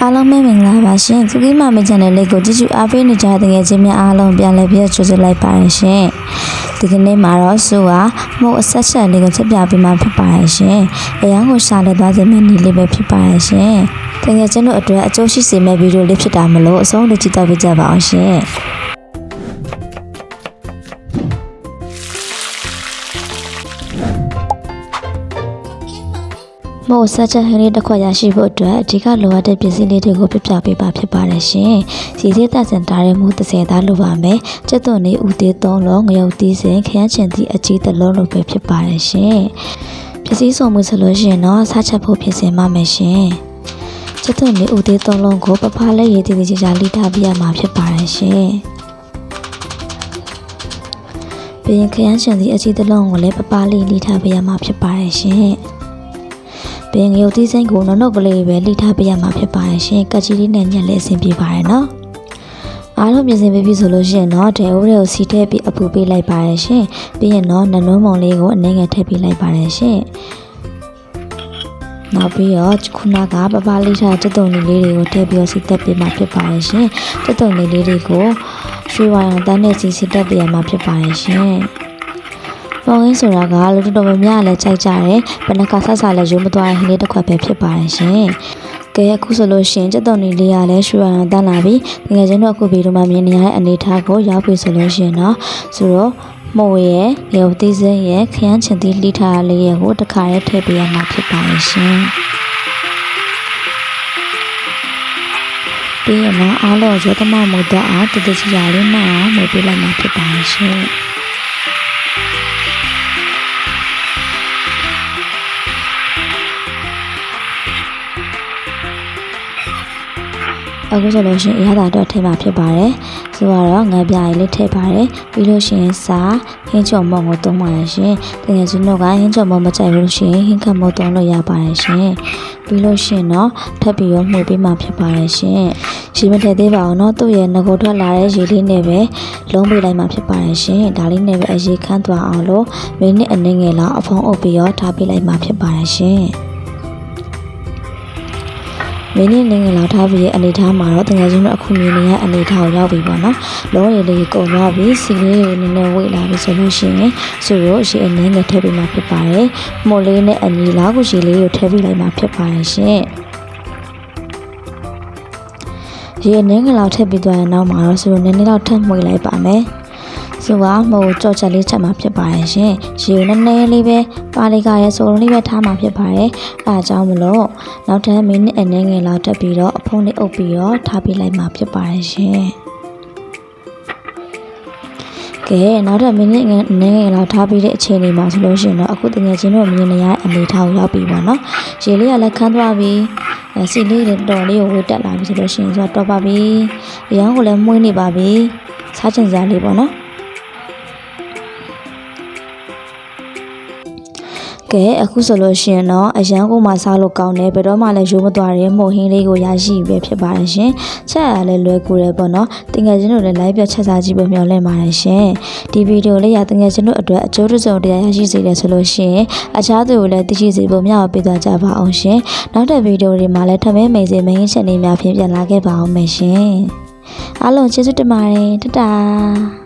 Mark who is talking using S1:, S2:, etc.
S1: အားလုံးပဲမင်္ဂလာပါရှင်သူကြီးမမ channel လေးကိုကြည့်ကြအားပေးနေကြတဲ့ငယ်ချင်းများအားလုံးပြန်လည်ပြီးကြိုဆိုလိုက်ပါရရှင်ဒီကနေ့မှာတော့ဆိုကမှုအဆက်ဆက်လေးကိုချက်ပြပေးမှာဖြစ်ပါရရှင်အရန်ကိုရှာလက်သွားစေမယ့်နည်းလေးပဲဖြစ်ပါရရှင်တကယ်ချင်းတို့အတွက်အကျိုးရှိစေမယ့်ဗီဒီယိုလေးဖြစ်တာမလို့အဆုံးထိကြည့်တော့ပြကြပါအောင်ရှင်မို့ဆက်ချက်ဟင်းလေးတစ်ခွက်ရရှိဖို့အတွက်အဓိကလိုအပ်တဲ့ပစ္စည်းလေးတွေကိုပြပြပေးပါဖြစ်ပါတယ်ရှင်။စီစီသက်စင်တားတဲ့မှု30သားလိုပါမယ်။ကျက်သွန်လေးဦးသေး3လုံးငရုတ်သီးစင်ခရမ်းချင်သီးအကြီးတစ်လုံးလိုပဲဖြစ်ပါတယ်ရှင်။ပစ္စည်းစုံမှုဆိုလို့ရှိရင်တော့ဆက်ချက်ဖို့ပြင်ဆင်ပါမယ်ရှင်။ကျက်သွန်လေးဦးသေး3လုံးကိုပပလေးရည်တည်တည်ချာလိထားပြရမှာဖြစ်ပါတယ်ရှင်။ပြီးရင်ခရမ်းချင်သီးအကြီးတစ်လုံးကိုလည်းပပလေးလိထားပြရမှာဖြစ်ပါတယ်ရှင်။ပင်ရုပ်သီးစိမ်းကိုနှုတ်ကလေးပဲလိထားပေးရမှာဖြစ်ပါတယ်ရှင်ကတ်ကြီးလေးနဲ့ညက်လေးအဆင်ပြေပါတယ်နော်အားလုံးပြင်ဆင်ပေးပြီဆိုလို့ရှိရင်တော့ဒဲအိုးတွေကိုစီထည့်ပြီးအပူပေးလိုက်ပါတယ်ရှင်ပြီးရင်တော့နှလုံးမုံလေးကိုအနည်းငယ်ထည့်ပေးလိုက်ပါတယ်ရှင်နောက်ပြီးတော့ခုနကပပလိထားကျက်သွန်လေးတွေကိုထည့်ပြီးစီတက်ပေးမှာဖြစ်ပါတယ်ရှင်ကျက်သွန်လေးတွေကိုရွှေဝိုင်အောင်တန်းနဲ့စီတက်ပေးရမှာဖြစ်ပါတယ်ရှင်ပေါင်းရင်းဆိုတာကလူတော်တော်များများလည်းကြိုက်ကြတယ်ဘယ်နှခါဆက်စားလဲရုံးမသွားရင်ဟင်းလေးတစ်ခွက်ပဲဖြစ်ပါတယ်ရှင်ကဲအခုဆိုလို့ရှင်ကျက်သွန်လေးကလည်းရွှေအောင်တန်းလာပြီငယ်ချင်းတို့အခုဗီဒီယိုမှာမြင်နေရတဲ့အနေထားကိုရောက်ပြီဆိုလို့ရှင်တော့ဆိုတော့မို့ရဲ့ရုပ်သီးစင်းရဲ့ခရမ်းချင်သီးလိထားလေးရဲ့ကိုတစ်ခါရဲထည့်ပေးရမှာဖြစ်ပါတယ်ရှင်ပြီးရင်တော့အားလုံးရောသမမုတ်တော့အောင်တည်တည်ချာလေးမှအောင်မပေးလိုက်မှာဖြစ်ပါတယ်ရှင်အခုဆိုလို့ရှိရင်အရသာတော့ထည့်မှာဖြစ်ပါတယ်ဆိုတော့ငါးပြားလေးထည့်ပါတယ်ပြီးလို့ရှိရင်စားဟင်းချုံမုံကိုသုံးပါတယ်ရှင်တကယ်ချင်းတို့ကဟင်းချုံမုံမကြိုက်လို့ရှိရင်ဟင်းခတ်မုံသုံးလို့ရပါတယ်ရှင်ပြီးလို့ရှိရင်တော့ထပ်ပြီးတော့မှုပေးမှာဖြစ်ပါတယ်ရှင်ရေမထည့်သေးပါဘူးเนาะသူ့ရဲ့ငကိုထွက်လာတဲ့ရေလေးနဲ့ပဲလုံးပေးလိုက်မှာဖြစ်ပါတယ်ရှင်ဒါလေးနဲ့ပဲအရေခမ်းသွားအောင်လို့မိနစ်အနည်းငယ်လောက်အဖုံးအုပ်ပြီးတော့ထားပေးလိုက်မှာဖြစ်ပါတယ်ရှင်မင်းနဲ့ငငယ်လောက်ထားပြီးရဲ့အနေထားမှာတော့တကယ်ချင်းတော့အခုမြင်နေရအနေထားကိုရောက်ပြီပေါ့နော်လုံးရည်လေးကုန်သွားပြီစီလေးကိုနည်းနည်းဝိတ်လာပြီဆိုလို့ရှိရင်ဆိုတော့ရေအနည်းငယ်ထည့်ပေးမှဖြစ်ပါတယ်မို့လေးနဲ့အညီလောက်ကိုရေလေးကိုထည့်ပေးလိုက်မှဖြစ်ပါတယ်ရှင်ရေအနည်းငယ်လောက်ထည့်ပြီးသွားရင်နောက်မှာတော့ဆိုတော့နည်းနည်းလောက်ထပ်မှွေလိုက်ပါမယ်ဆိုကမို့ကြော့ချက်လေးချက်မှာဖြစ်ပါတယ်ရှင်ရေနည်းနည်းလေးပဲပါလေးကရဲ့ဆိုလုံးလေးပဲထားမှာဖြစ်ပါတယ်အဲအကြောင်းမလို့နောက်ထပ်မိနစ်အနည်းငယ်လောက်တက်ပြီးတော့အဖုံးလေးအုပ်ပြီးတော့ထားပေးလိုက်မှာဖြစ်ပါတယ်ရှင်ကဲနောက်ထပ်မိနစ်အနည်းငယ်လောက်ထားပြီးတဲ့အချိန်လေးမှာဆိုလို့ရှိရင်တော့အခုတကယ်ချင်းတို့မြင်နေရတဲ့အနေထားကိုရောက်ပြီပေါ့နော်ရေလေးကလည်းခန်းသွားပြီစီလေးတွေတော်လေးကိုဝေးတက်လာပြီဆိုလို့ရှိရင်ဆိုတော့ပါပြီအရောင်းကိုလည်းမှုန်းနေပါပြီစားချင်စားလေးပေါ့နော်ကဲအခုဆိုလို့ရှိရင်တော့အရန်ကိုမှစားလို့ကောင်းတယ်ဘယ်တော့မှလည်းရိုးမသွားတဲ့မှုန့်ဟင်းလေးကိုရရှိပဲဖြစ်ပါတယ်ရှင်ချက်ရလည်းလွယ်ကူတယ်ပေါ့နော်တင်ငယ်ချင်းတို့လည်း live ပြချက်စားကြည့်ဖို့မျှော်လင့်ပါတယ်ရှင်ဒီဗီဒီယိုလေးရတင်ငယ်ချင်းတို့အတွက်အကျိုးတစုံတရာရရှိစေတယ်ဆိုလို့ရှိရင်အခြားသူကိုလည်းသိရှိစေဖို့မျှော်ပေးသွားကြပါအောင်ရှင်နောက်တဲ့ဗီဒီယိုတွေမှာလည်းထမင်းမိန်စေမင်းချက်နေများဖြင့်ပြန်လာခဲ့ပါအောင်မယ်ရှင်အားလုံးကျေးဇူးတင်ပါတယ်တတာ